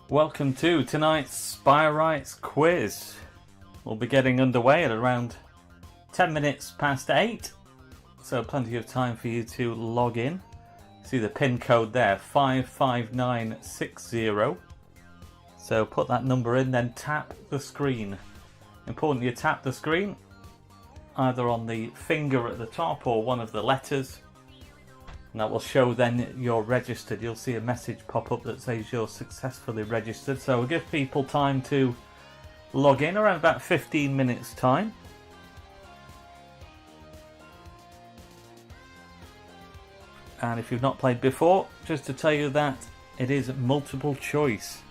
Welcome to tonight's Spy Rights quiz. We'll be getting underway at around 10 minutes past 8, so plenty of time for you to log in. See the pin code there, 55960. So put that number in, then tap the screen. Important you tap the screen either on the finger at the top or one of the letters, and that will show then you're registered. You'll see a message pop up that says you're successfully registered. So we'll give people time to log in around about 15 minutes time. And if you've not played before, just to tell you that it is multiple choice.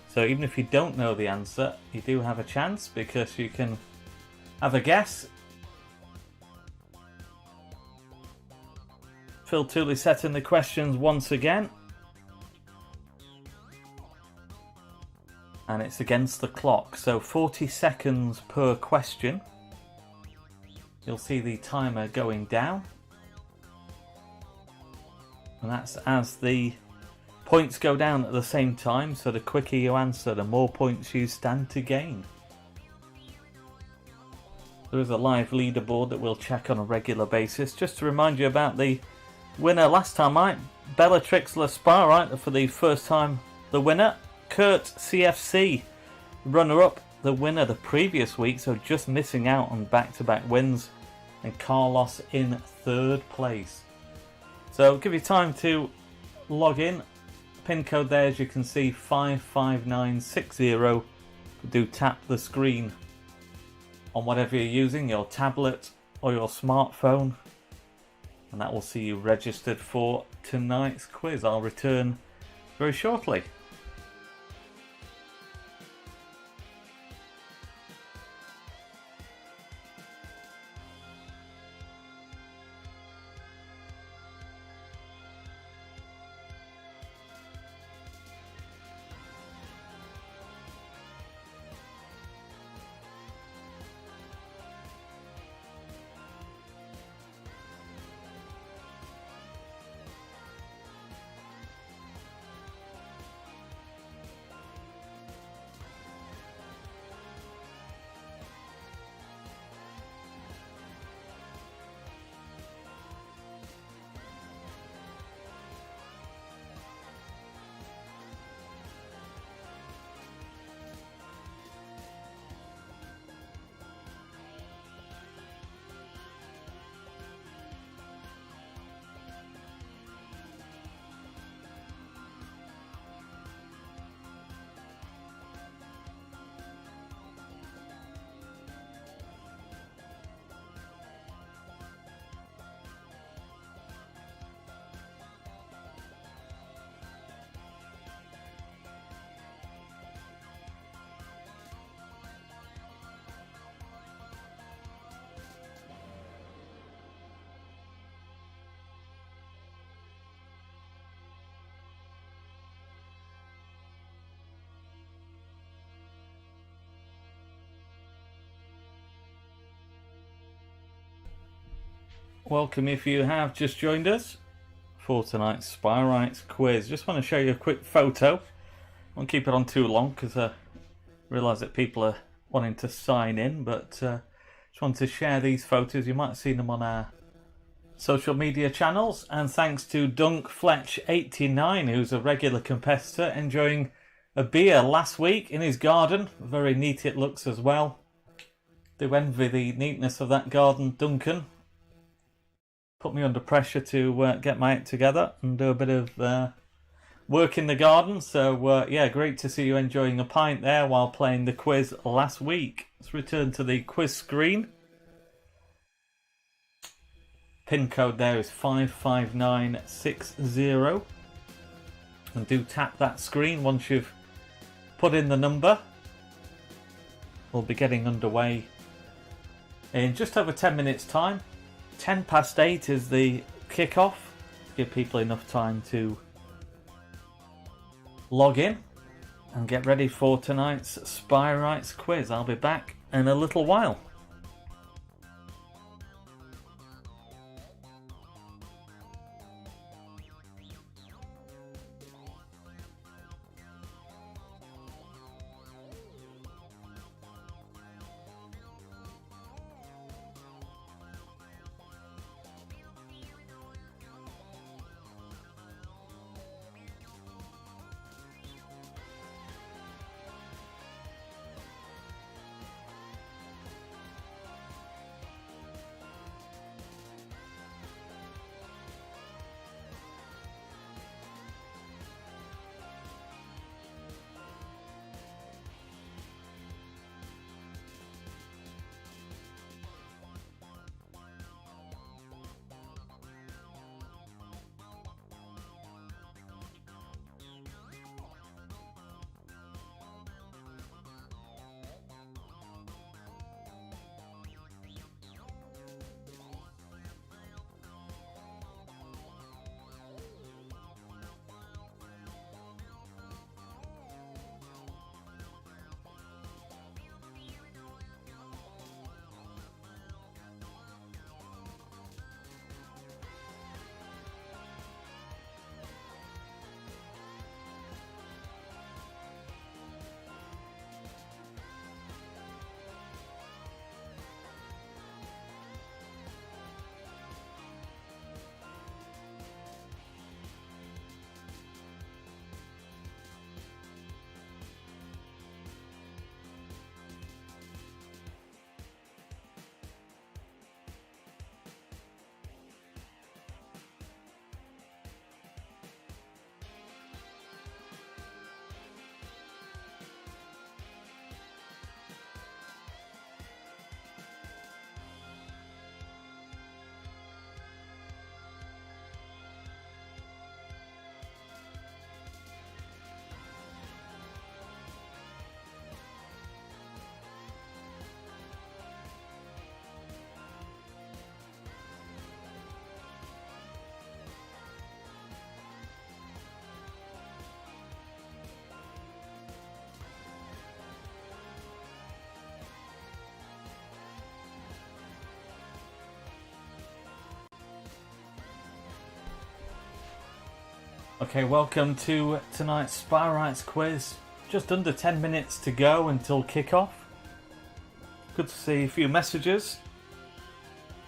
So even if you don't know the answer, you do have a chance because you can have a guess. Phil Tooley setting the questions once again. And it's against the clock, so 40 seconds per question. You'll see the timer going down. And that's as the points go down at the same time, so the quicker you answer, the more points you stand to gain. There is a live leaderboard that we'll check on a regular basis. Just to remind you about the winner last time, Bellatrix Laspar, for the first time the winner. Kurt CFC, runner-up, the winner the previous week, so just missing out on back-to-back wins. And Carlos in third place. So give you time to log in. Pin code there, as you can see, 55960. Do tap the screen on whatever you're using, your tablet or your smartphone, and that will see you registered for tonight's quiz. I'll return very shortly. Welcome if you have just joined us for tonight's Spy Rights quiz. Just want to show you a quick photo. I won't keep it on too long because I realise that people are wanting to sign in, but just wanted to share these photos. You might have seen them on our social media channels, and thanks to Dunk Fletch 89, who's a regular competitor, enjoying a beer last week in his garden. Very neat it looks as well. Do envy the neatness of that garden, Duncan. Put me under pressure to get my act together and do a bit of work in the garden. So yeah, great to see you enjoying a pint there while playing the quiz last week. Let's return to the quiz screen. Pin code there is 55960. And do tap that screen once you've put in the number. We'll be getting underway in just over 10 minutes time. 10 past 8 is the kickoff. Give people enough time to log in and get ready for tonight's Spy Rights quiz. I'll be back in a little while. Okay, welcome to tonight's Spy Rights quiz. Just under 10 minutes to go until kickoff. Good to see a few messages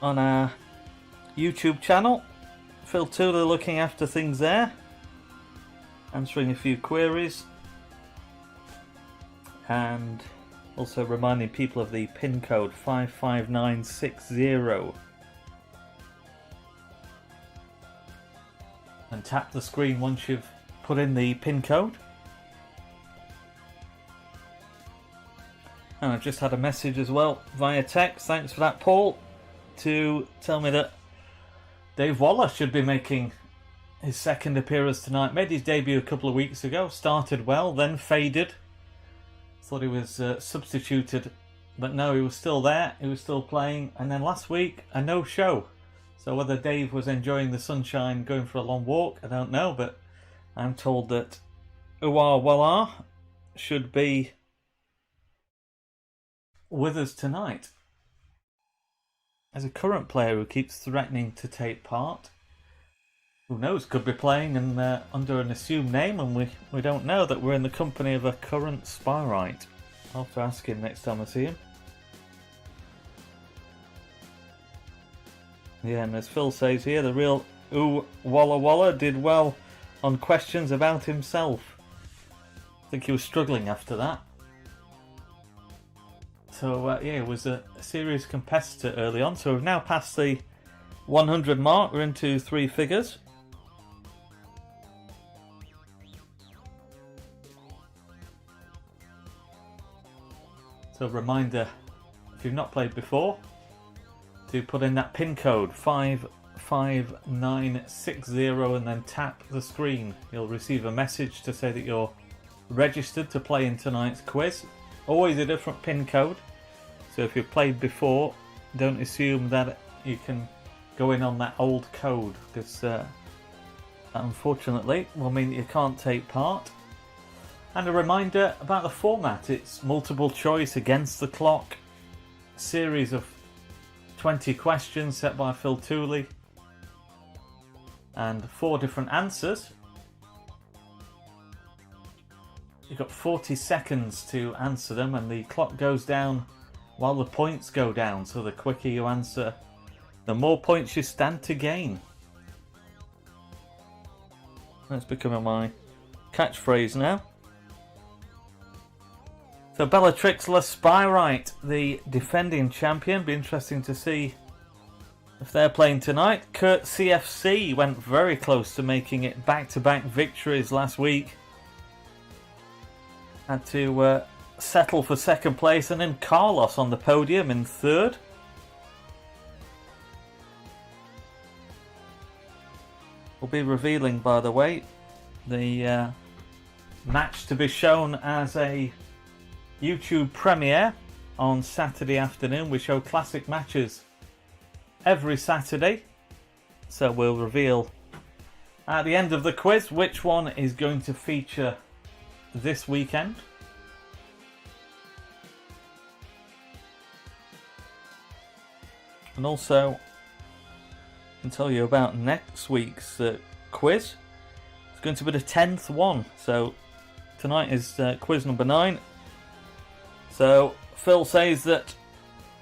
on our YouTube channel. Phil Tooley looking after things there, answering a few queries, and also reminding people of the PIN code 55960. And tap the screen once you've put in the PIN code. And I've just had a message as well via text, thanks for that, Paul, to tell me that Dave Waller should be making his second appearance tonight. Made his debut a couple of weeks ago, started well, then faded. Thought he was substituted, but no, he was still there, he was still playing. And then last week, a no-show. So whether Dave was enjoying the sunshine, going for a long walk, I don't know, but I'm told that Uwar Waller should be with us tonight. As a current player who keeps threatening to take part, who knows, could be playing and under an assumed name, and we don't know that we're in the company of a current Spy Right. I'll have to ask him next time I see him. Yeah, and as Phil says here, the real Walla Walla did well on questions about himself. I think he was struggling after that. So yeah, he was a serious competitor early on. So we've now passed the 100 mark. We're into three figures. So reminder, if you've not played before, to put in that PIN code 55960 and then tap the screen. You'll receive a message to say that you're registered to play in tonight's quiz. Always a different PIN code. So if you've played before, don't assume that you can go in on that old code, because that unfortunately will mean that you can't take part. And a reminder about the format. It's multiple choice against the clock, series of 20 questions set by Phil Tooley, and 4 different answers. You've got 40 seconds to answer them, and the clock goes down while the points go down. So the quicker you answer, the more points you stand to gain. That's becoming my catchphrase now. So Bellatrix La Spy Right, the defending champion. Be interesting to see if they're playing tonight. Kurt CFC went very close to making it back-to-back victories last week. Had to settle for second place, and then Carlos on the podium in third. We'll be revealing, by the way, the match to be shown as a YouTube premiere on Saturday afternoon. We show classic matches every Saturday, so we'll reveal at the end of the quiz which one is going to feature this weekend. And also, I can tell you about next week's quiz. It's going to be the 10th one, so tonight is quiz number 9. So Phil says that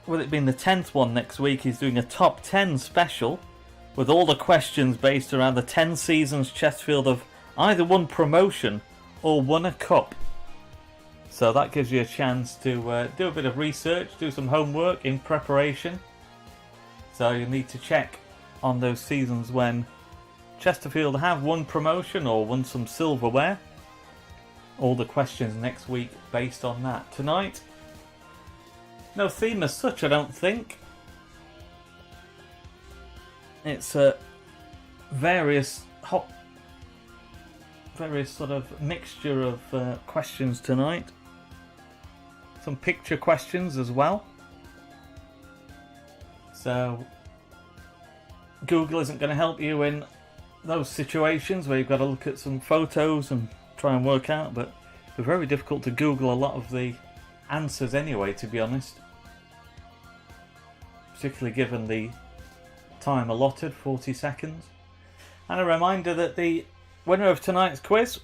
with it being the 10th one next week, he's doing a top 10 special with all the questions based around the 10 seasons Chesterfield have either won promotion or won a cup. So that gives you a chance to do a bit of research, do some homework in preparation. So you need to check on those seasons when Chesterfield have won promotion or won some silverware. All the questions next week based on that. Tonight, no theme as such, I don't think. It's a various sort of mixture of questions tonight. Some picture questions as well. So Google isn't going to help you in those situations where you've got to look at some photos and try and work out, but it's very difficult to Google a lot of the answers anyway, to be honest. Particularly given the time allotted, 40 seconds. And a reminder that the winner of tonight's quiz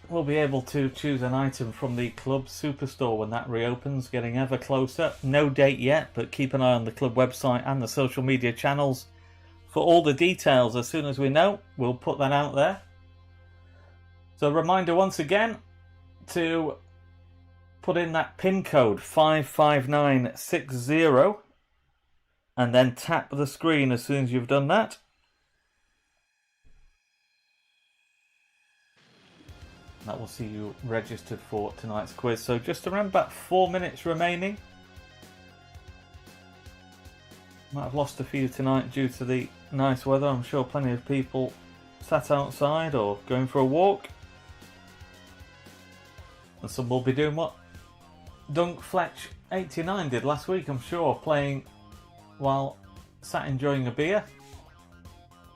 will be able to choose an item from the club superstore when that reopens, getting ever closer. No date yet, but keep an eye on the club website and the social media channels for all the details. As soon as we know, we'll put that out there. So a reminder once again to put in that PIN code 55960 and then tap the screen as soon as you've done that. That will see you registered for tonight's quiz. So just around about 4 minutes remaining. Might have lost a few tonight due to the nice weather. I'm sure plenty of people sat outside or going for a walk. And some will be doing what Dunk Fletch 89 did last week, I'm sure, playing while sat enjoying a beer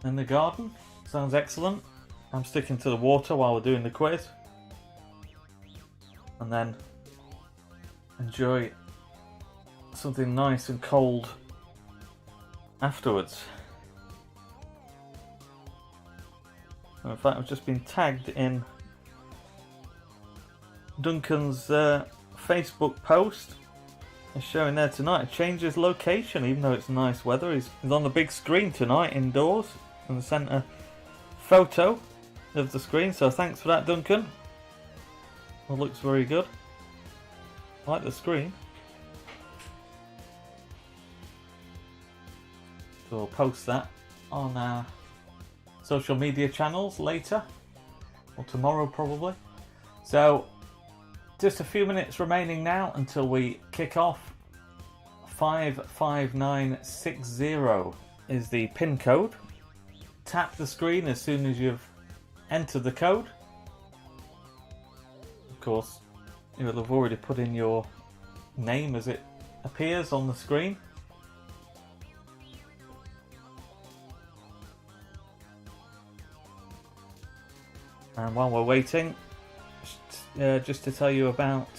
in the garden. Sounds excellent. I'm sticking to the water while we're doing the quiz. And then enjoy something nice and cold afterwards. In fact, I've just been tagged in Duncan's Facebook post. It's showing there tonight. Change his location, even though it's nice weather. He's on the big screen tonight, indoors, and sent a photo of the screen. So thanks for that, Duncan. It looks very good. I like the screen. So we'll post that on our social media channels later, or tomorrow probably. So just a few minutes remaining now until we kick off. 55960 is the PIN code. Tap the screen as soon as you've entered the code. Of course, you will have already put in your name as it appears on the screen. And while we're waiting, just to tell you about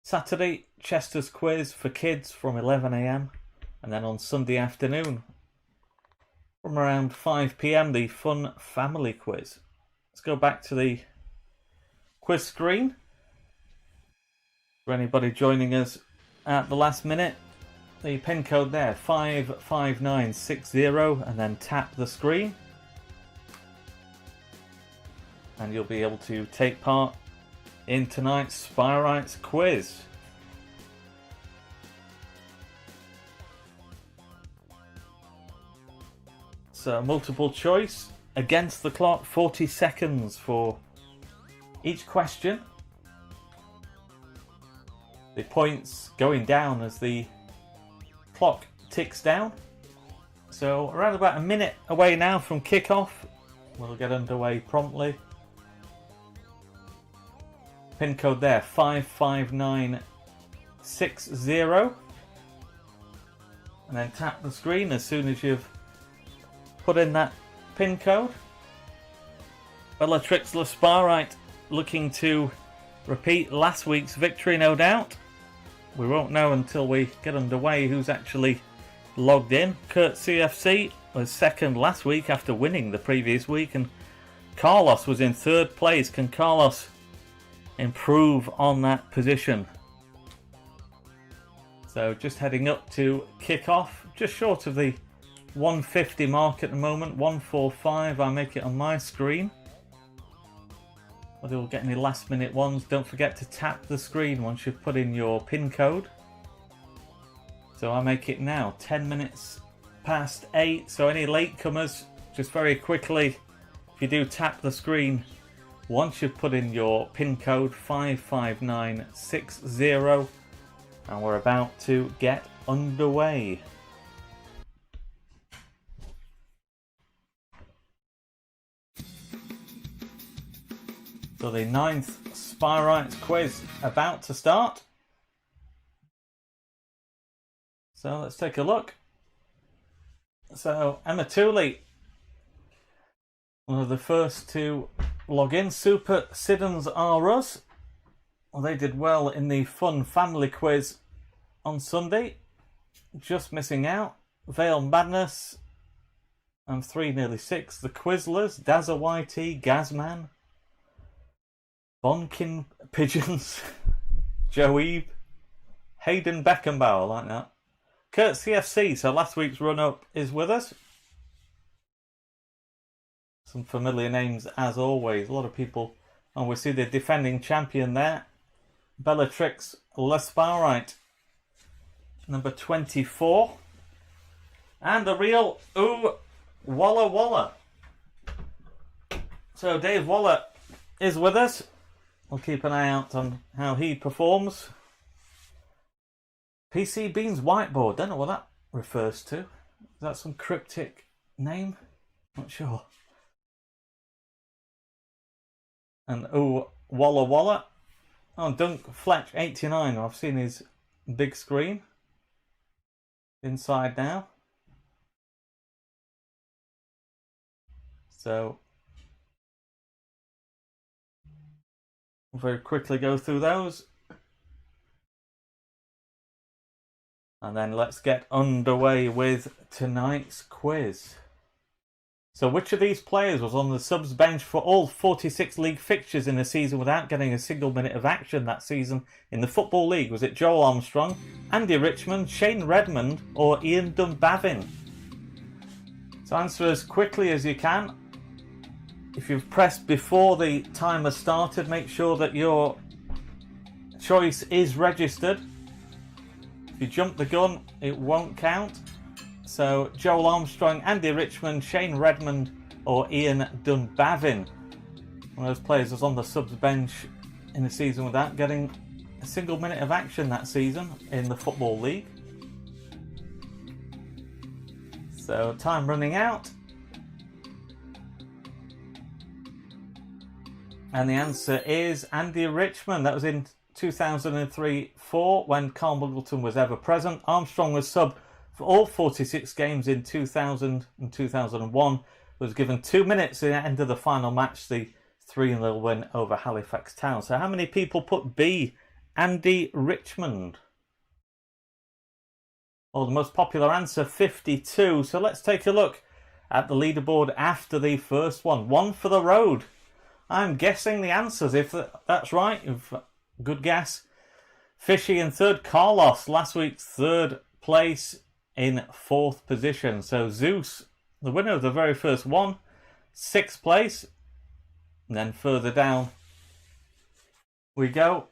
Saturday, Chester's quiz for kids from 11 AM, and then on Sunday afternoon from around 5 PM, the fun family quiz. Let's go back to the quiz screen. For anybody joining us at the last minute, the PIN code there, 55960, and then tap the screen. And you'll be able to take part in tonight's Spyrites quiz. So multiple choice, against the clock, 40 seconds for each question. The points going down as the clock ticks down. So around about a minute away now from kickoff. We'll get underway promptly. PIN code there, 55960. And then tap the screen as soon as you've put in that PIN code. Bellatrix Spyrite looking to repeat last week's victory, no doubt. We won't know until we get underway who's actually logged in. Kurt CFC was second last week after winning the previous week, and Carlos was in third place. Can Carlos improve on that position? So just heading up to kick off, just short of the 150 mark at the moment, 145 I make it on my screen. Whether we'll get any last minute ones, don't forget to tap the screen once you've put in your PIN code. So I make it now 10 minutes past 8, so any latecomers, just very quickly, if you do tap the screen once you've put in your PIN code 55960, and we're about to get underway. So the 9th Spyrites quiz about to start. So let's take a look. So Emma Tooley, one of the first to log in. Super Siddons R Us. Well, they did well in the fun family quiz on Sunday. Just missing out. Veil Madness and 3, nearly 6. The Quizzlers, Dazza YT, Gazman, Bonkin Pigeons, Joe Eve, Hayden Beckenbauer, I like that. Kurt CFC, so last week's run-up is with us. Some familiar names as always. A lot of people, and we see the defending champion there. Bellatrix Lesparite, number 24. And the real Walla Walla. So Dave Waller is with us. We'll keep an eye out on how he performs. PC Beans Whiteboard, don't know what that refers to. Is that some cryptic name? Not sure. And Walla Walla. Oh, Dunk Fletch 89. I've seen his big screen. Inside now. So we'll very quickly go through those. And then let's get underway with tonight's quiz. So which of these players was on the subs bench for all 46 league fixtures in the season without getting a single minute of action that season in the Football League? Was it Joel Armstrong, Andy Richmond, Shane Redmond or Ian Dunbavin? So answer as quickly as you can. If you've pressed before the timer started, make sure that your choice is registered. If you jump the gun, it won't count. So Joel Armstrong, Andy Richmond, Shane Redmond or Ian Dunbavin. One of those players was on the subs bench in the season without getting a single minute of action that season in the Football League. So time running out. And the answer is Andy Richmond. That was in 2003-04 when Carl Muggleton was ever present. Armstrong was sub for all 46 games in 2000 and 2001. Was given 2 minutes at the end of the final match, the 3-0 win over Halifax Town. So how many people put B, Andy Richmond? Well, the most popular answer, 52. So let's take a look at the leaderboard after the first one. One for the road. I'm guessing the answers, if that's right. Good guess. Fishy in third. Carlos, last week's third place in fourth position. So Zeus, the winner of the very first one, sixth place. And then further down we go.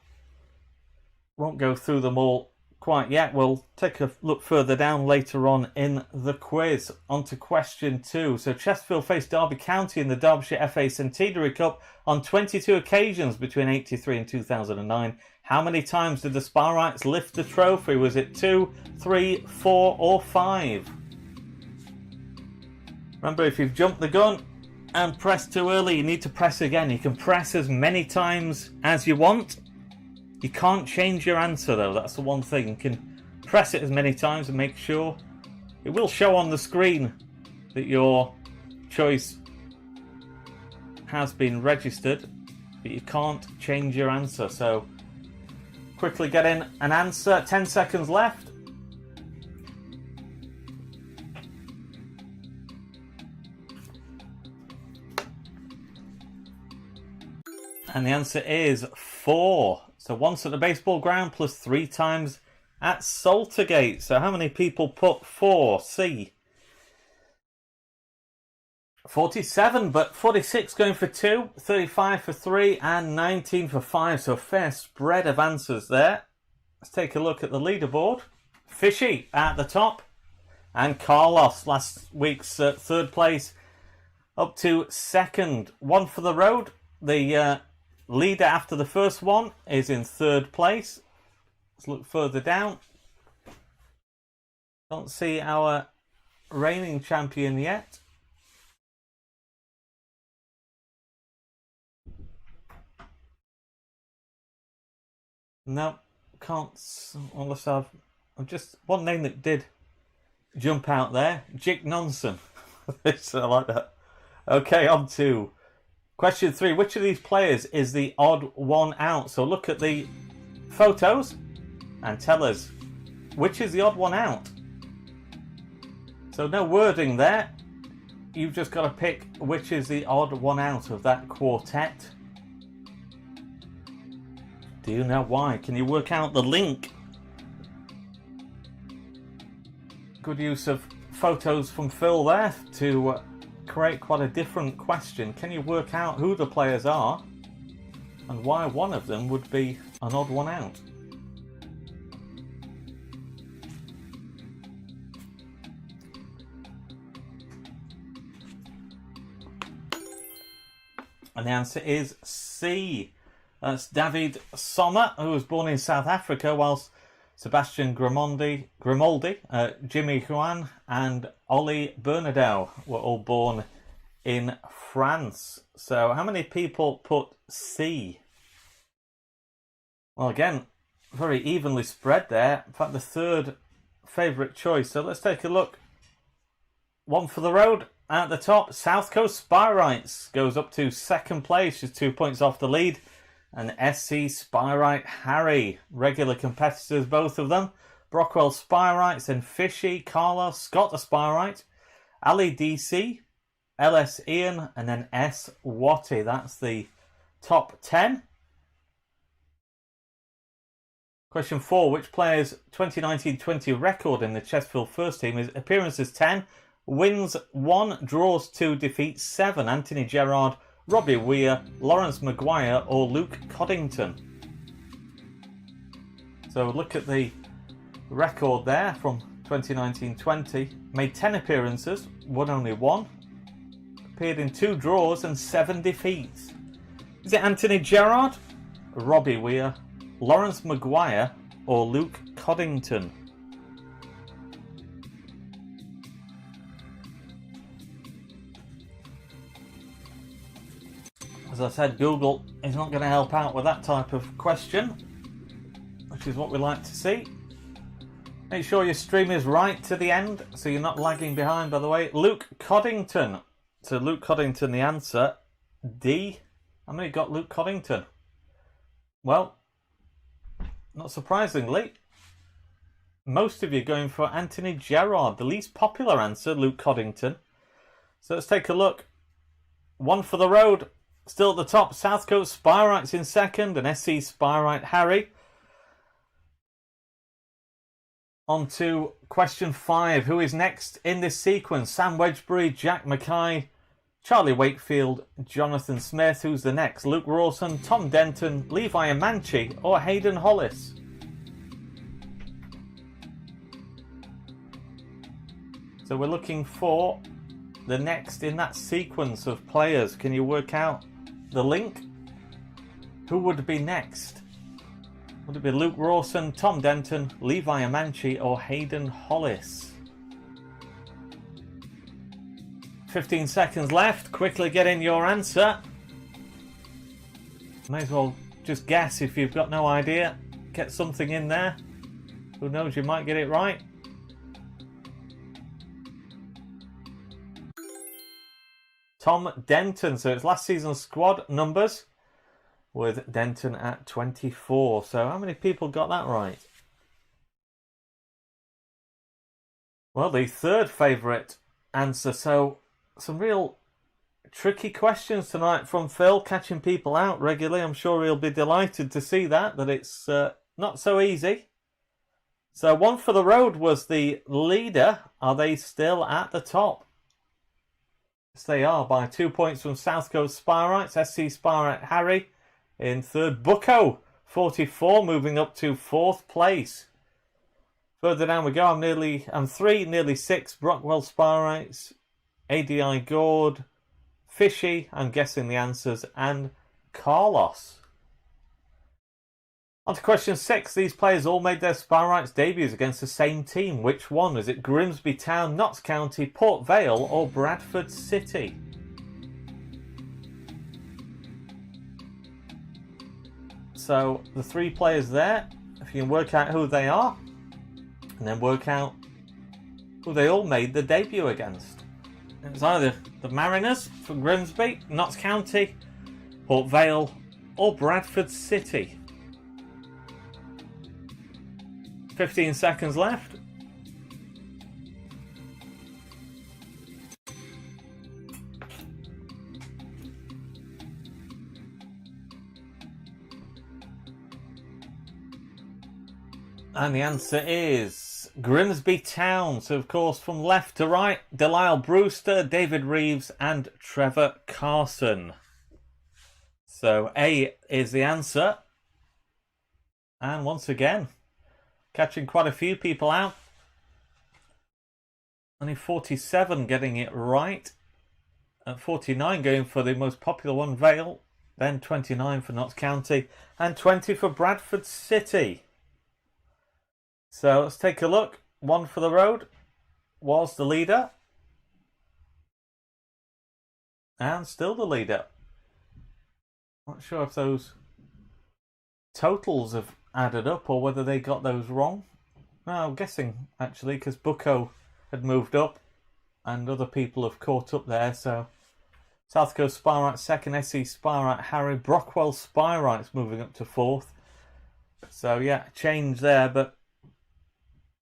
Won't go through them all quite yet. We'll take a look further down later on in the quiz. On to question 2. So Chesterfield faced Derby County in the Derbyshire FA Centenary Cup on 22 occasions between 83 and 2009. How many times did the Sparrites lift the trophy? Was it 2, 3, 4 or 5? Remember, if you've jumped the gun and pressed too early, you need to press again. You can press as many times as you want. You can't change your answer though, that's the one thing. You can press it as many times and make sure. It will show on the screen that your choice has been registered, but you can't change your answer. So quickly get in an answer. 10 seconds left. And the answer is 4. So once at the baseball ground plus 3 times at Saltergate. So how many people put 4? C. 47, but 46 going for 2, 35 for 3 and 19 for 5. So a fair spread of answers there. Let's take a look at the leaderboard. Fishy at the top. And Carlos, last week's third place, up to second. One for the road. The leader after the first one is in third place. Let's look further down. Don't see our reigning champion yet. No, can't, unless I've just, one name that did jump out there, Jick Nonson. I like that. Okay, on to question 3. Which of these players is the odd one out? So look at the photos and tell us which is the odd one out. So no wording there. you've just got to pick which is the odd one out of that quartet. Do you know why? Can you work out the link? Good use of photos from Phil there to create quite a different question. Can you work out who the players are and why one of them would be an odd one out? And the answer is C. That's David Sommer, who was born in South Africa, whilst Sebastian Grimaldi, Jimmy Juan and Ollie Bernardau were all born in France. So how many people put C? Well, again, very evenly spread there. In fact, the third favourite choice. So let's take a look. One for the road. At the top, South Coast Spyrites goes up to second place, just 2 points off the lead. And SC Spyrite Harry, regular competitors, both of them. Brockwell Spyrites and Fishy, Carlos, Scott the Spyrite, Ali DC, LS Ian, and then S Watty. That's the top 10. Question 4. Which player's 2019-20 record in the Chesterfield first team is appearances 10, wins 1, draws 2, defeats 7? Anthony Gerrard, Robbie Weir, Lawrence Maguire or Luke Coddington? So look at the record there from 2019-20. Made 10 appearances, won only 1. Appeared in 2 draws and 7 defeats. Is it Anthony Gerrard, Robbie Weir, Lawrence Maguire or Luke Coddington? As I said, Google is not going to help out with that type of question, which is what we like to see. Make sure your stream is right to the end, so you're not lagging behind, by the way. Luke Coddington. So Luke Coddington, the answer, D. How many got Luke Coddington? Well, not surprisingly, most of you going for Anthony Gerrard, the least popular answer, Luke Coddington. So let's take a look. One for the road. Still at the top, South Coast Spyrites in second and SC Spyrite Harry. On to question 5. Who is next in this sequence? Sam Wedgbury, Jack Mackay, Charlie Wakefield, Jonathan Smith. Who's the next? Luke Rawson, Tom Denton, Levi Amanchi or Hayden Hollis? So we're looking for the next in that sequence of players. Can you work out the link? Who would be next? Would it be Luke Rawson, Tom Denton, Levi Amanchi or Hayden Hollis? 15 seconds left. Quickly get in your answer. May as well just guess if you've got no idea. Get something in there. Who knows, you might get it right. Tom Denton. So it's last season's squad numbers with Denton at 24. So how many people got that right? Well, the third favourite answer. So some real tricky questions tonight from Phil, catching people out regularly. I'm sure he'll be delighted to see that it's not so easy. So one for the road was the leader. Are they still at the top? Yes, they are, by 2 points from South Coast Spyrites. SC Spyrite Harry in third. Bucko, 44, moving up to 4th place. Further down we go. I'm 3, nearly 6. Brockwell Spyrites, ADI Gord, Fishy, I'm guessing the answers, and Carlos. On to question 6. These players all made their Spyrites debuts against the same team. Which one? Is it Grimsby Town, Notts County, Port Vale or Bradford City? So the 3 players there, if you can work out who they are, and then work out who they all made their debut against. It's either the Mariners from Grimsby, Notts County, Port Vale or Bradford City. 15 seconds left. And the answer is Grimsby Town. So, of course, from left to right, Delisle Brewster, David Reeves and Trevor Carson. So, A is the answer. And once again, catching quite a few people out. Only 47 getting it right. At 49 going for the most popular one, Vale. Then 29 for Notts County. And 20 for Bradford City. So let's take a look. One for the road was the leader. And still the leader. Not sure if those totals have added up or whether they got those wrong. No, I'm guessing actually because Bucco had moved up and other people have caught up there. So South Coast Spyrite second, SE Spyrite Harry, Brockwell Spyrite's moving up to fourth. So yeah, change there, but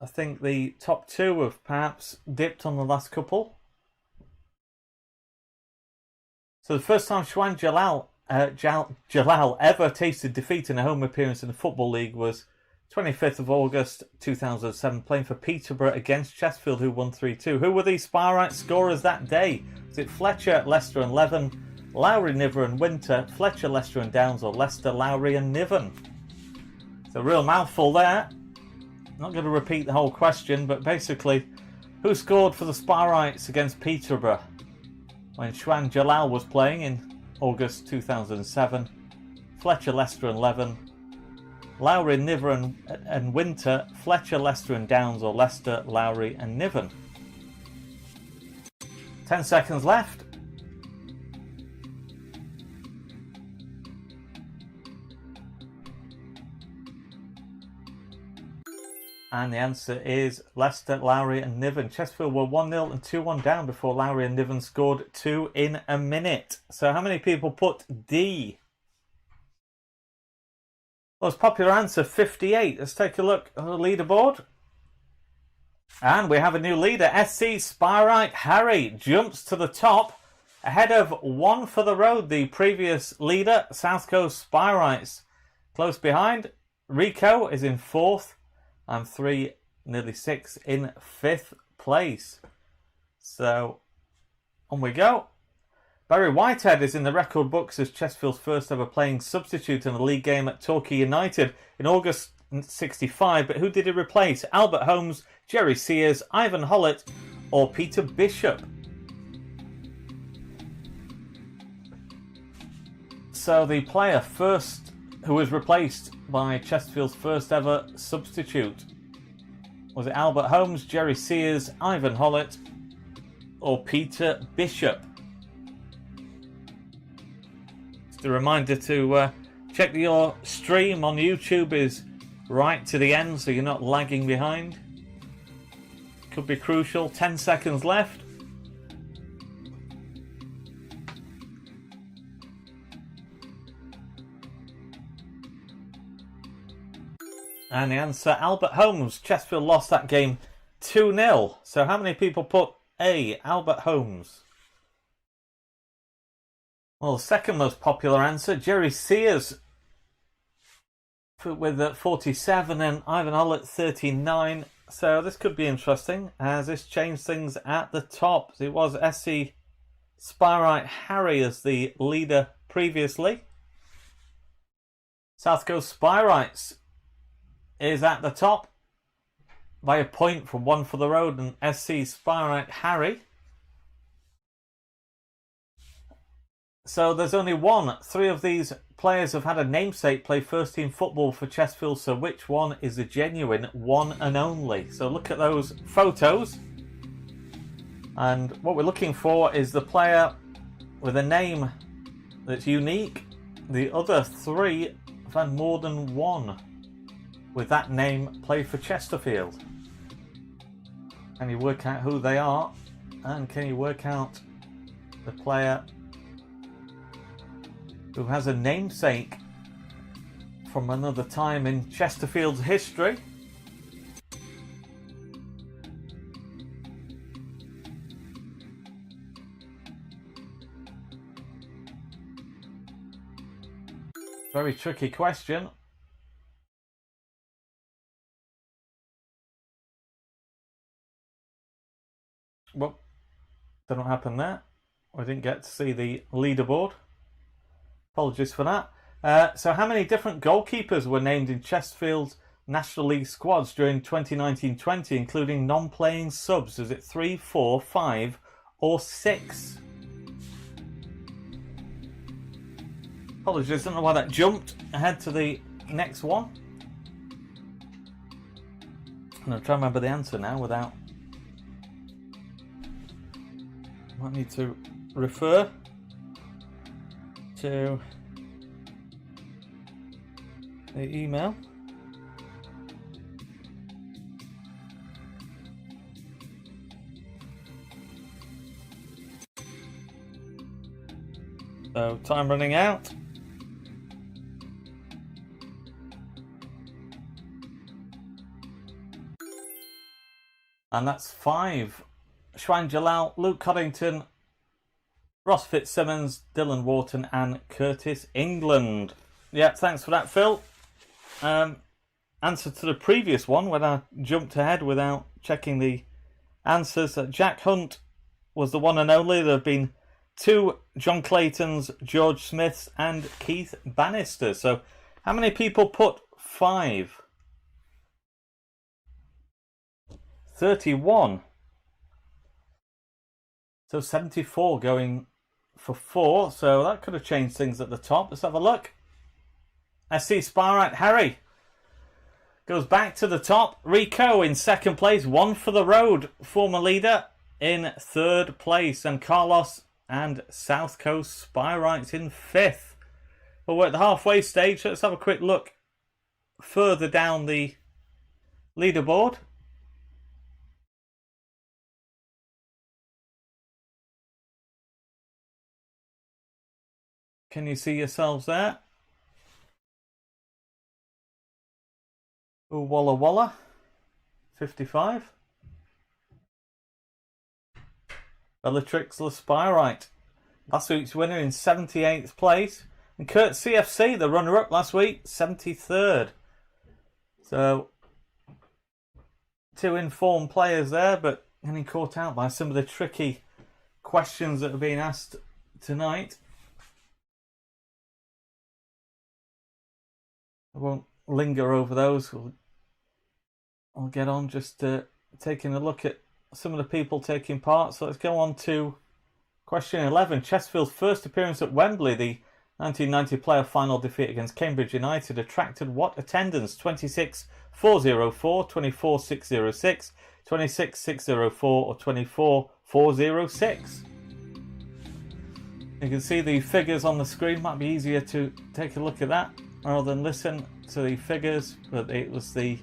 I think the top two have perhaps dipped on the last couple. So the first time Shwan Jalal ever tasted defeat in a home appearance in the Football League was 25th of August 2007, playing for Peterborough against Chesterfield, who won 3-2. Who were the Spyrite scorers that day? Was it Fletcher, Leicester and Leven, Lowry, Niver and Winter, Fletcher, Leicester and Downs, or Leicester, Lowry and Niven? It's a real mouthful there. Not going to repeat the whole question, but basically, who scored for the Spyrites against Peterborough when Shwan Jalal was playing in August 2007? Fletcher, Leicester and Leven, Lowry, Niver and Winter, Fletcher, Leicester and Downs, or Leicester, Lowry and Niven. 10 seconds left. And the answer is Leicester, Lowry and Niven. Chesterfield were 1-0 and 2-1 down before Lowry and Niven scored 2 in a minute. So how many people put D? Most popular answer, 58. Let's take a look at the leaderboard. And we have a new leader. SC Spyrite Harry jumps to the top ahead of one for the road. The previous leader, South Coast Spyrites. Close behind, Rico is in fourth. And 3, nearly 6 in 5th place. So, on we go. Barry Whitehead is in the record books as Chesterfield's first ever playing substitute in a league game at Torquay United in August 65. But who did he replace? Albert Holmes, Jerry Sears, Ivan Hollett, or Peter Bishop? So the player first who was replaced by Chesterfield's first ever substitute. Was it Albert Holmes, Jerry Sears, Ivan Hollett, or Peter Bishop? Just a reminder to check that your stream on YouTube is right to the end so you're not lagging behind. Could be crucial. 10 seconds left. And the answer, Albert Holmes. Chesterfield lost that game 2-0. So how many people put A, Albert Holmes? Well, the second most popular answer, Jerry Sears with 47 and Ivan Hollett 39. So this could be interesting as this changed things at the top. It was SC Spyrite Harry as the leader previously. South Coast Spyrites is at the top by a point from one for the road and SC Spyrite Harry. So there's only one. 3 of these players have had a namesake play first team football for Chesterfield. So which one is the genuine one and only? So look at those photos. And what we're looking for is the player with a name that's unique. The other 3 have had more than one with that name play for Chesterfield. Can you work out who they are? And can you work out the player who has a namesake from another time in Chesterfield's history? Very tricky question. Well, don't know what happened there. I didn't get to see the leaderboard. Apologies for that. So how many different goalkeepers were named in Chesterfield's National League squads during 2019-20, including non-playing subs? Is it 3, 4, 5 or 6? Apologies, I don't know why that jumped ahead to the next one. I'm going to try and remember the answer now without... I might need to refer to the email. So, time running out. And that's 5. Schwein Jalal, Luke Coddington, Ross Fitzsimmons, Dylan Wharton and Curtis England. Yeah, thanks for that, Phil. Answer to the previous one when I jumped ahead without checking the answers. Jack Hunt was the one and only. There have been 2 John Claytons, George Smiths and Keith Bannister. So how many people put 5? 31. So 74 going for 4. So that could have changed things at the top. Let's have a look. SC Spyrite Harry goes back to the top. Rico in 2nd place. 1 for the road. Former leader in 3rd place. And Carlos and South Coast Spyrites in 5th. Well, we're at the halfway stage. Let's have a quick look further down the leaderboard. Can you see yourselves there? Oh, Walla Walla, 55. Bellatrix La Spyrite, last week's winner in 78th place. And Kurt CFC, the runner-up last week, 73rd. So, 2 informed players there, but getting caught out by some of the tricky questions that are being asked tonight. I won't linger over those. I'll get on just taking a look at some of the people taking part. So let's go on to question 11. Chesterfield's first appearance at Wembley, the 1990 playoff final defeat against Cambridge United, attracted what attendance? 26,404, 24,606, 26,604 or 24,406? You can see the figures on the screen. Might be easier to take a look at that rather than listen to the figures, but it was the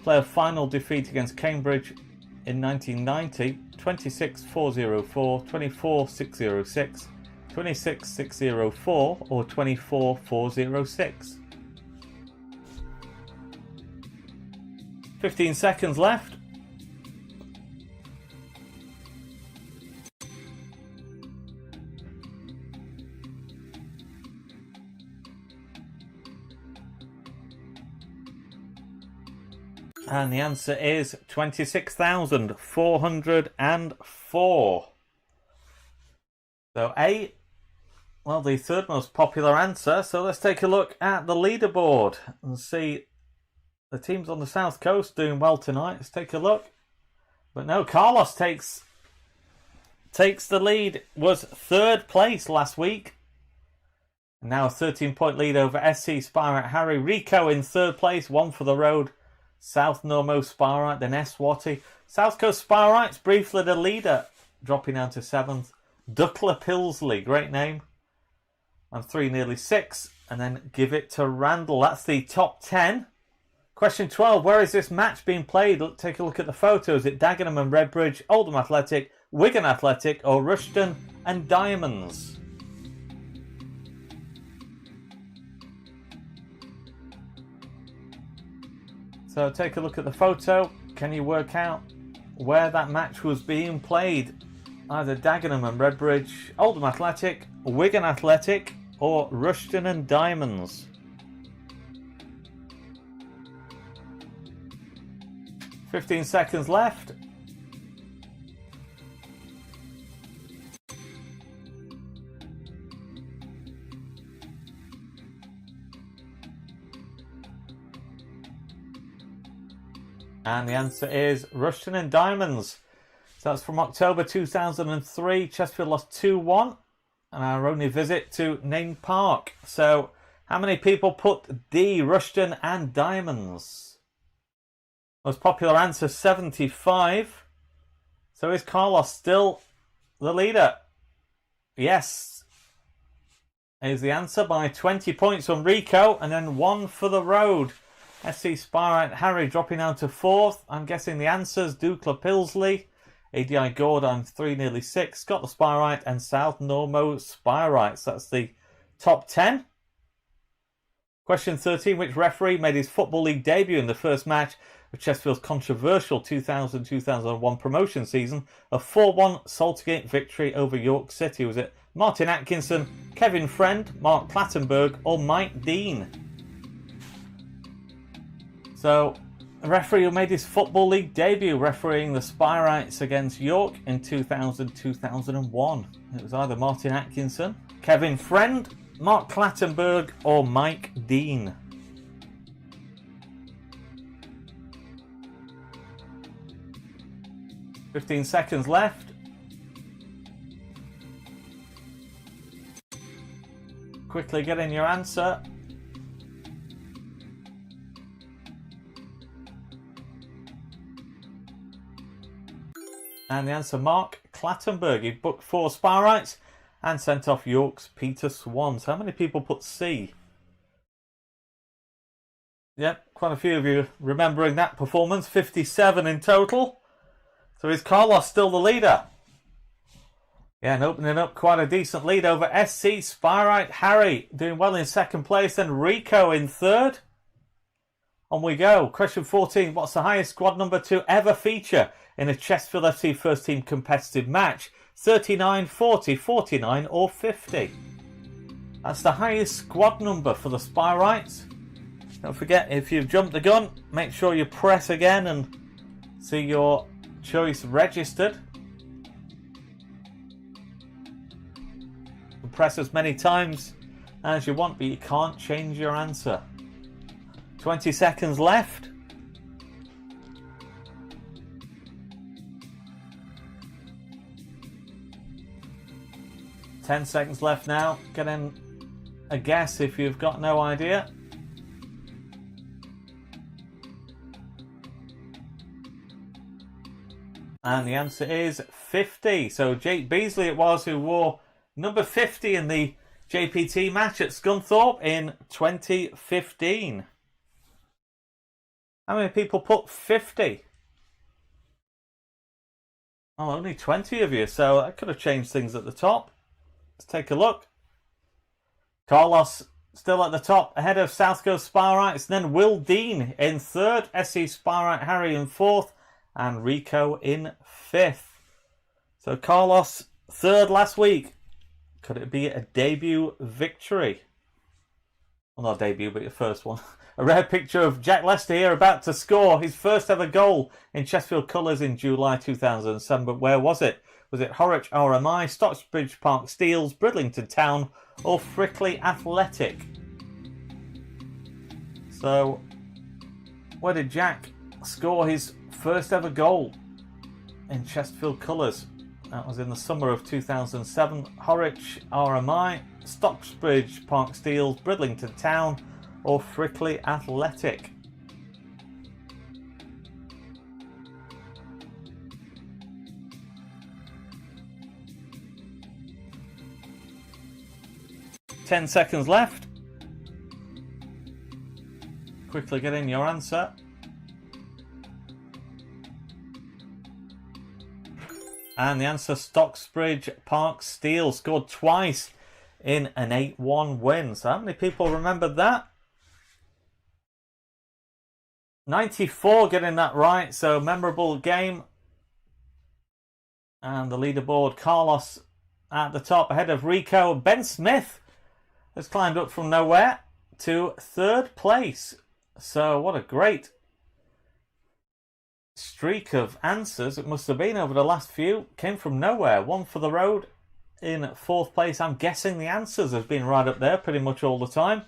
playoff final defeat against Cambridge in 1990, 26,404, 24,606, 26,604 or 24,406. 15 seconds left. And the answer is 26,404. So A, well, the 3rd most popular answer. So let's take a look at the leaderboard and see the teams on the South Coast doing well tonight. Let's take a look. But no, Carlos takes the lead. Was 3rd place last week. Now a 13-point lead over SC Spyrite Harry. Rico in 3rd place, 1 for the road. South Normo Spyrite, then Eswati. South Coast Spyrites, briefly the leader, dropping down to 7th. Duckler Pilsley, great name. And 3 nearly 6. And then Give It to Randall. That's the top 10. Question 12, where is this match being played? Take a look at the photos. Is it Dagenham and Redbridge, Oldham Athletic, Wigan Athletic, or Rushden and Diamonds? So take a look at the photo. Can you work out where that match was being played? Either Dagenham and Redbridge, Oldham Athletic, Wigan Athletic or Rushden and Diamonds? .15 seconds left. And the answer is Rushton and Diamonds. So that's from October 2003. Chesterfield lost 2-1. And our only visit to Name Park. So how many people put D, Rushton and Diamonds? Most popular answer, 75. So is Carlos still the leader? Yes. Is the answer by 20 points on Rico. And then 1 for the road. SC Spyrite Harry dropping down to 4th. I'm guessing the answers, Dukla Pilsley. ADI Gordon 3 nearly 6. Scott the Spyrite and South Normo Spyrites. That's the top 10. Question 13. Which referee made his Football League debut in the first match of Chesterfield's controversial 2000-2001 promotion season? A 4-1 Saltergate victory over York City. Was it Martin Atkinson, Kevin Friend, Mark Clattenburg or Mike Dean? So, a referee who made his Football League debut refereeing the Spyrites against York in 2000-2001. It was either Martin Atkinson, Kevin Friend, Mark Clattenburg or Mike Dean. "15 seconds left. Quickly get in your answer. And the answer, Mark Clattenburg. He booked 4 Spyrites and sent off York's Peter Swan. So how many people put C? Yep, quite a few of you remembering that performance. 57 in total. So is Carlos still the leader? Yeah, and opening up quite a decent lead over SC Spyrite Harry. Doing well in 2nd place. Then Rico in 3rd. On we go. Question 14. What's the highest squad number to ever feature in a Chesterfield FC first team competitive match? 39, 40, 49 or 50? That's the highest squad number for the Spyrites. Don't forget, if you've jumped the gun, make sure you press again and see your choice registered. You can press as many times as you want, but you can't change your answer. 20 seconds left. Ten seconds left now. Get in a guess if you've got no idea. And the answer is 50. So Jake Beasley it was who wore number 50 in the JPT match at Scunthorpe in 2015. How many people put 50? Oh, only 20 of you, so that could have changed things at the top. Let's take a look. Carlos still at the top, ahead of South Coast Spyrites. Then Will Dean in 3rd, SC Spyrite Harry in 4th, and Rico in 5th. So Carlos 3rd last week. Could it be a debut victory? Well, not debut, but your first one. A rare picture of Jack Lester here about to score his first ever goal in Chesterfield colours in July 2007. But where was it? Was it Horwich RMI, Stocksbridge Park Steels, Bridlington Town or Frickley Athletic? So, where did Jack score his first ever goal in Chesterfield colours? That was in the summer of 2007. Horwich RMI, Stocksbridge Park Steels, Bridlington Town or Frickley Athletic? Ten seconds left. Quickly get in your answer. And the answer, Stocksbridge Park Steel, scored twice in an 8-1 win. So how many people remembered that? 94 getting that right, so memorable game. And the leaderboard, Carlos at the top ahead of Rico. Ben Smith has climbed up from nowhere to 3rd place. So what a great streak of answers it must have been over the last few. Came from nowhere. 1 for the road in 4th place. I'm guessing the answers have been right up there pretty much all the time.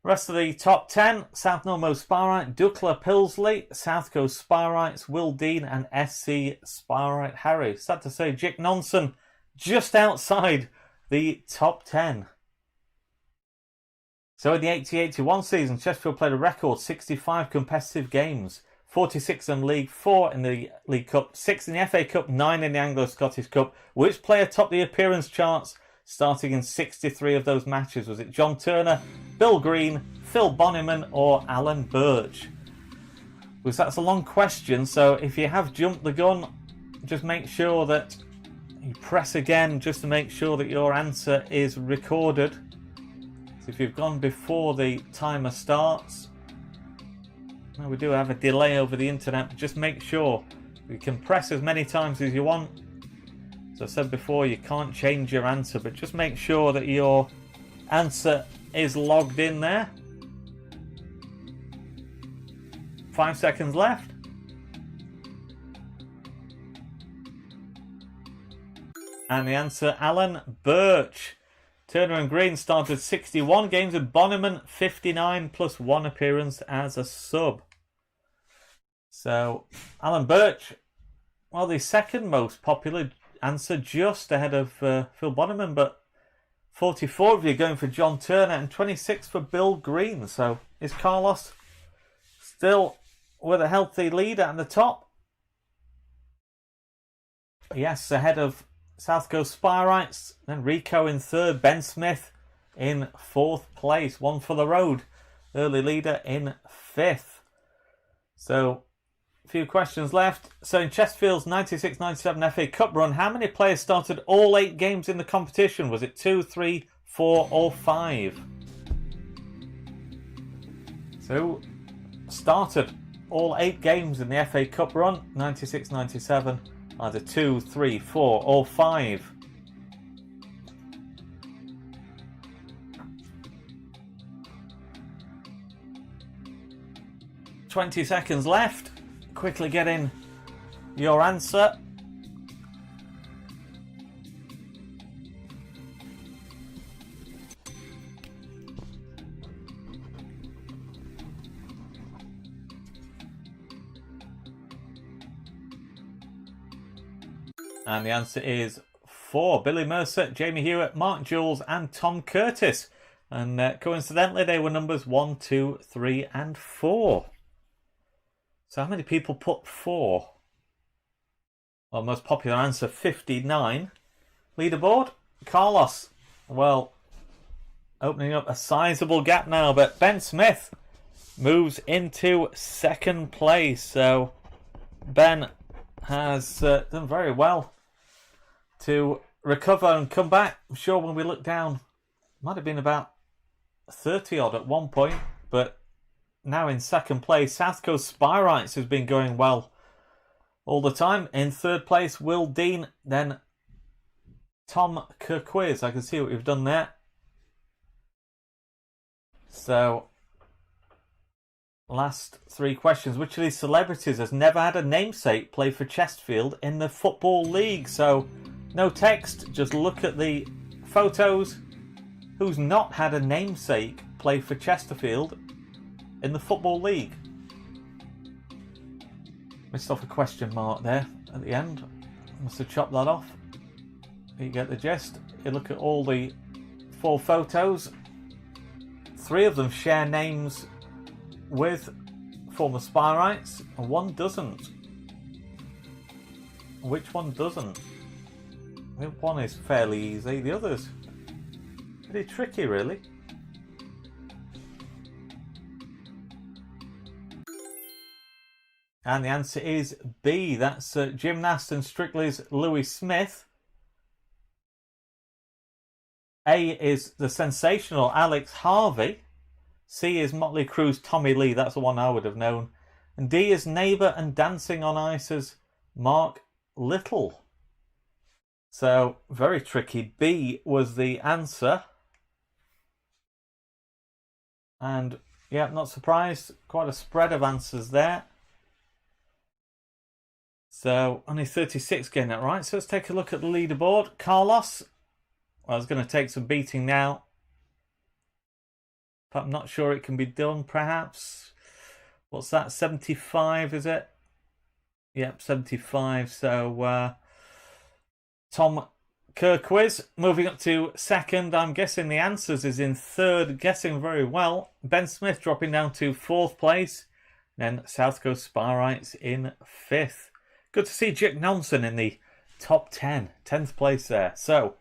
Rest of the top 10, South Normost Spirite, Dukla Pilsley, South Coast Spirites, Will Dean and SC Spirite Harry. Sad to say, Jick Nonson just outside the top 10. So in the 80-81 season, Chesterfield played a record 65 competitive games, 46 in League, 4 in the League Cup, 6 in the FA Cup, 9 in the Anglo-Scottish Cup. Which player topped the appearance charts starting in 63 of those matches? Was it John Turner, Bill Green, Phil Bonnyman or Alan Birch? Because that's a long question, so if you have jumped the gun, just make sure that you press again just to make sure that your answer is recorded. So if you've gone before the timer starts, now we do have a delay over the internet, but just make sure you can press as many times as you want. As I said before, you can't change your answer, but just make sure that your answer is logged in there. 5 seconds left. And the answer, Alan Birch. Turner and Green started 61 games with Bonnyman, 59 plus 1 appearance as a sub. So, Alan Birch, well, the second most popular answer, just ahead of Phil Bonnyman, but 44 of you going for John Turner and 26 for Bill Green. So, is Carlos still with a healthy lead at the top? Yes, ahead of South Coast Spirites, then Rico in third, Ben Smith in fourth place, one for the road, early leader in fifth. So, a few questions left. So, in Chesterfield's 96-97 FA Cup run, how many players started all 8 games in the competition? Was it 2, 3, 4 or 5? So, started all 8 games in the FA Cup run, 96-97. Either 2, 3, 4 or 5. "20 seconds left. Quickly get in your answer. And the answer is 4. Billy Mercer, Jamie Hewitt, Mark Jules and Tom Curtis. And coincidentally, they were numbers 1, 2, 3 and 4. So how many people put 4? Well, most popular answer, 59. Leaderboard, Carlos. Well, opening up a sizable gap now, but Ben Smith moves into second place. So Ben has done very well to recover and come back. I'm sure when we look down, might have been about 30 odd at one point, but now in second place. South Coast Spirites has been going well all the time. In third place, Will Dean, then Tom Kirkwiz. I can see what you've done there. So, last 3 questions. Which of these celebrities has never had a namesake play for Chesterfield in the Football League? So, no text, just look at the photos. Who's not had a namesake play for Chesterfield in the Football League? Missed off a question mark there at the end. Must have chopped that off. You get the gist. You look at all the 4 photos. 3 of them share names with former Spirites, and 1 doesn't. Which one doesn't? I think one is fairly easy, the other's pretty tricky, really. And the answer is B. That's Gymnast and Strictly's Louis Smith. A is the sensational Alex Harvey. C is Motley Crue's Tommy Lee. That's the one I would have known. And D is Neighbour and Dancing on Ice's Mark Little. So, very tricky. B was the answer. And, yeah, not surprised. Quite a spread of answers there. So, only 36 getting that right. So, let's take a look at the leaderboard. Carlos, well, is going to take some beating now. but I'm not sure it can be done, perhaps. What's that, 75, is it? Yep, 75. So, Tom Kerr quiz. Moving up to second. I'm guessing the answers is in third. Guessing very well. Ben Smith dropping down to fourth place. Then South Coast Sparrites in fifth. Good to see Jack Nonson in the top 10. 10th place there. So,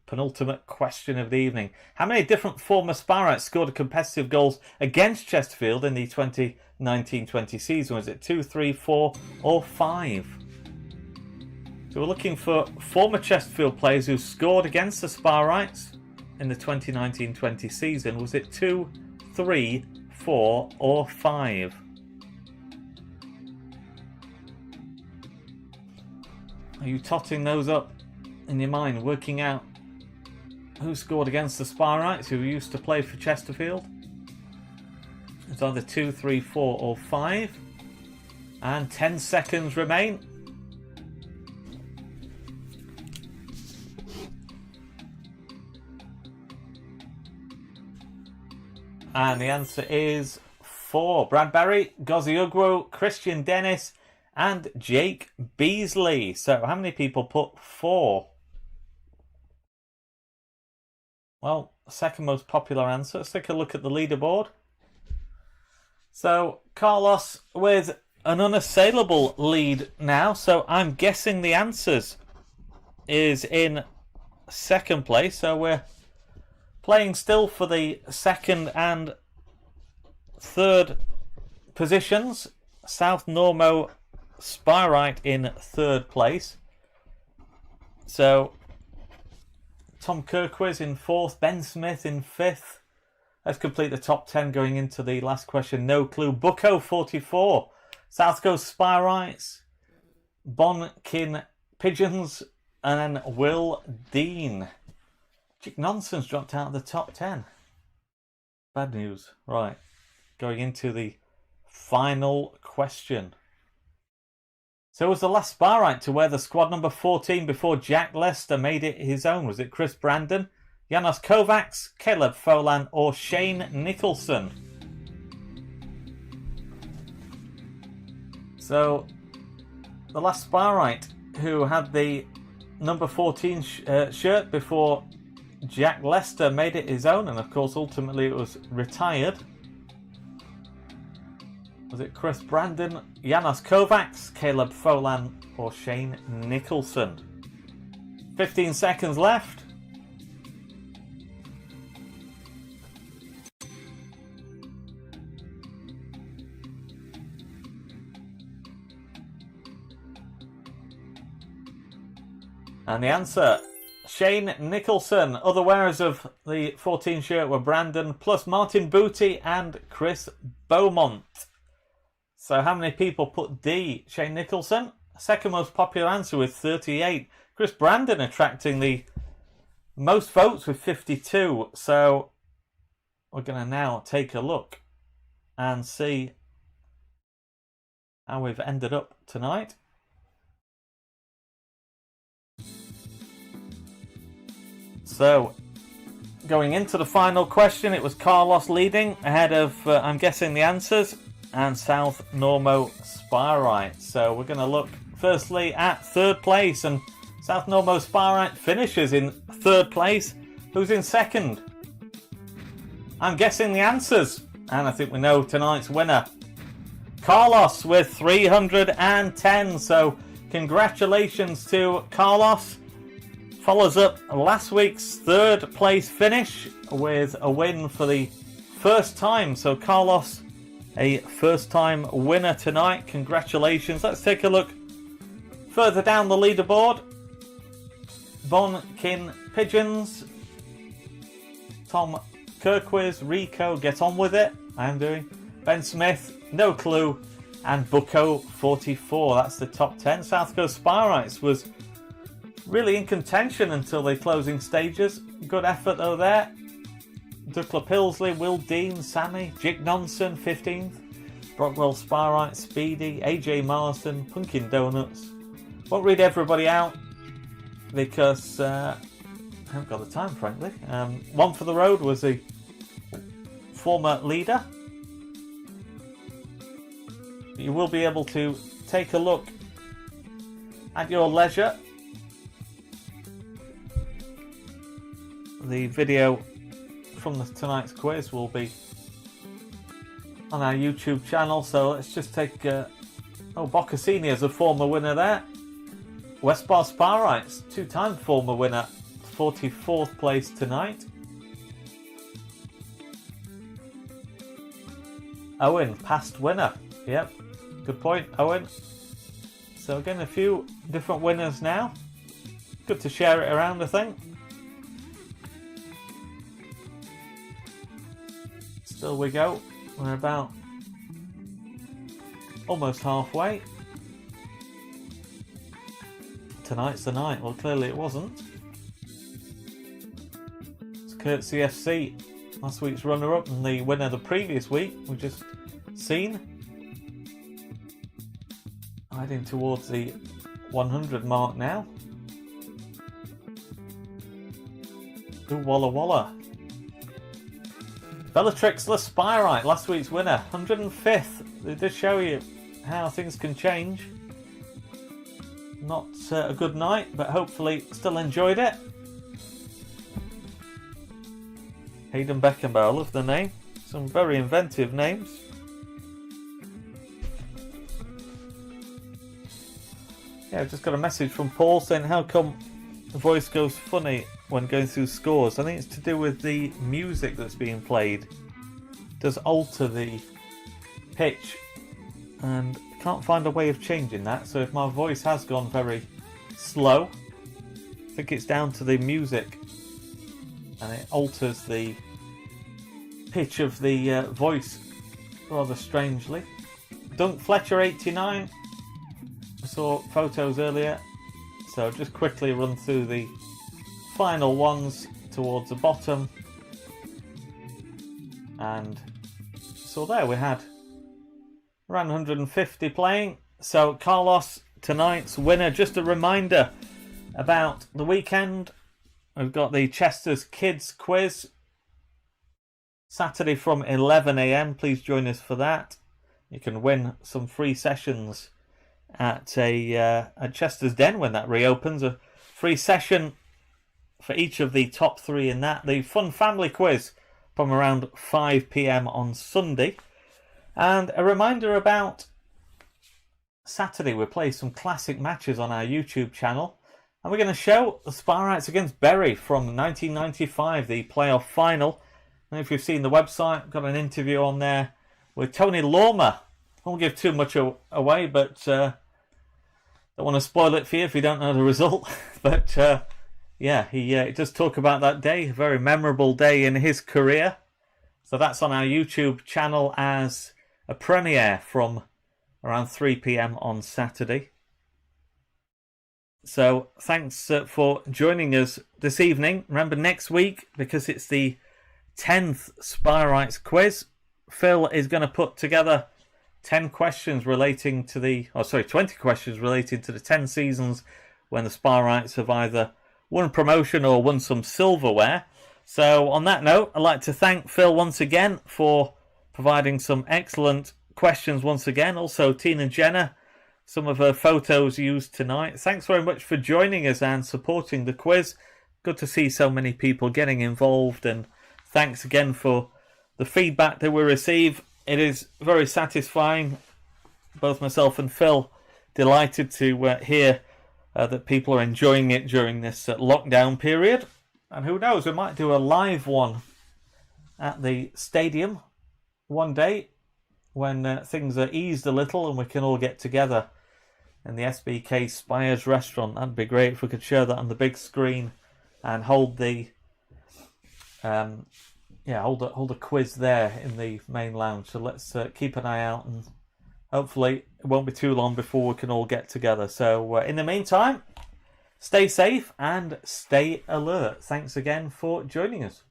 penultimate question of the evening. How many different former Sparrites scored competitive goals against Chesterfield in the 2019-20 season? Was it 2, 3, 4 or 5? So we're looking for former Chesterfield players who scored against the Sparrites in the 2019-20 season. Was it 2, 3, 4 or 5? Are you totting those up in your mind, working out who scored against the Sparrites who used to play for Chesterfield? It's either 2, 3, 4 or 5. And 10 seconds remain. And the answer is 4. Brad Barry, Gozi Ugwo, Christian Dennis and Jake Beasley. So how many people put 4? Well, second most popular answer. Let's take a look at the leaderboard. So Carlos with an unassailable lead now. So I'm guessing the answers is in second place. So we're playing still for the second and third positions. South Normo Sparrite in third place. So Tom Kirkwiz in fourth, Ben Smith in fifth. Let's complete the top 10 going into the last question. No clue. Bucko 44. South Coast Sparrites. Bonkin Pigeons. And then Will Dean. Chick Nonsens dropped out of the top 10. Bad news. Right. Going into the final question. So was the last Sparrite to wear the squad number 14 before Jack Lester made it his own? Was it Chris Brandon, Janos Kovacs, Caleb Folan or Shane Nicholson? So the last Sparrite who had the number 14 shirt before Jack Lester made it his own, and of course ultimately it was retired. Was it Chris Brandon, Janos Kovacs, Caleb Folan or Shane Nicholson? 15 seconds left. And the answer, Shane Nicholson. Other wearers of the 14 shirt were Brandon plus Martin Booty and Chris Beaumont. So how many people put D? Shane Nicholson. Second most popular answer with 38. Chris Brandon attracting the most votes with 52. So we're going to now take a look and see how we've ended up tonight. So going into the final question, it was Carlos leading ahead of, I'm guessing, the answers, and South Normo Sparrite. So we're going to look firstly at third place, and South Normo Sparrite finishes in third place. Who's in second? I'm guessing the answers, and I think we know tonight's winner. Carlos with 310. So congratulations to Carlos. Follows up last week's third place finish with a win for the first time. So Carlos, a first time winner tonight. Congratulations. Let's take a look further down the leaderboard. Bonkin Pigeons, Tom Kirkwiz, Rico, get on with it. I am doing. Ben Smith, no clue. And Bucko 44. That's the top 10. South Coast Sparrites was really in contention until the closing stages. Good effort though there. Duckler Pilsley, Will Dean, Sammy, Jig Nonson 15th, Brockwell Sparrite, Speedy, AJ Marston, Pumpkin Donuts. Won't read everybody out because I haven't got the time, frankly. One for the Road was the former leader. You will be able to take a look at your leisure. The video from tonight's quiz will be on our YouTube channel, so let's just take Boccassini as a former winner there. Westbar Sparrites, two-time former winner, 44th place tonight. Owen, past winner. Yep, good point, Owen. So again, a few different winners now. Good to share it around, I think. Still we go. We're about almost halfway. Tonight's the night. Well, clearly it wasn't. It's Kurt CFC, last week's runner-up and the winner the previous week. We've just seen. Heading towards the 100 mark now. Ooh, Walla Walla. Bellatrix the Spyrite, last week's winner, 105th. It does show you how things can change. Not a good night, but hopefully still enjoyed it. Hayden Beckenbauer, love the name. Some very inventive names. Yeah, I've just got a message from Paul saying, how come the voice goes funny when going through scores? I think it's to do with the music that's being played. It does alter the pitch, and I can't find a way of changing that. So if my voice has gone very slow, I think it's down to the music, and it alters the pitch of the voice rather strangely. Dunk Fletcher 89. I saw photos earlier, so just quickly run through the final ones towards the bottom. And so there we had around 150 playing. So Carlos, tonight's winner. Just a reminder about the weekend. We've got the Chester's Kids Quiz Saturday from 11 AM. Please join us for that. You can win some free sessions at Chester's Den when that reopens. A free session for each of the top three in that. The Fun Family Quiz from around 5 PM on Sunday. And a reminder about Saturday, we'll play some classic matches on our YouTube channel. And we're going to show the Sparrites against Bury from 1995, the playoff final. And if you've seen the website, I've got an interview on there with Tony Lormer. I won't give too much away, but don't want to spoil it for you if you don't know the result. But yeah, he does talk about that day, a very memorable day in his career. So that's on our YouTube channel as a premiere from around 3 PM on Saturday. So thanks for joining us this evening. Remember, next week, because it's the 10th Sparrites quiz, Phil is going to put together 10 questions relating to 20 questions relating to the 10 seasons when the Sparrites have either won promotion or won some silverware. So on that note, I'd like to thank Phil once again for providing some excellent questions once again. Also, Tina Jenner, some of her photos used tonight. Thanks very much for joining us and supporting the quiz. Good to see so many people getting involved, and thanks again for the feedback that we receive. It is very satisfying. Both myself and Phil delighted to hear that people are enjoying it during this lockdown period. And who knows, we might do a live one at the stadium one day when things are eased a little and we can all get together in the SBK Spires restaurant. That'd be great if we could share that on the big screen and hold the hold a quiz there in the main lounge. So let's keep an eye out, and hopefully it won't be too long before we can all get together. So in the meantime, stay safe and stay alert. Thanks again for joining us.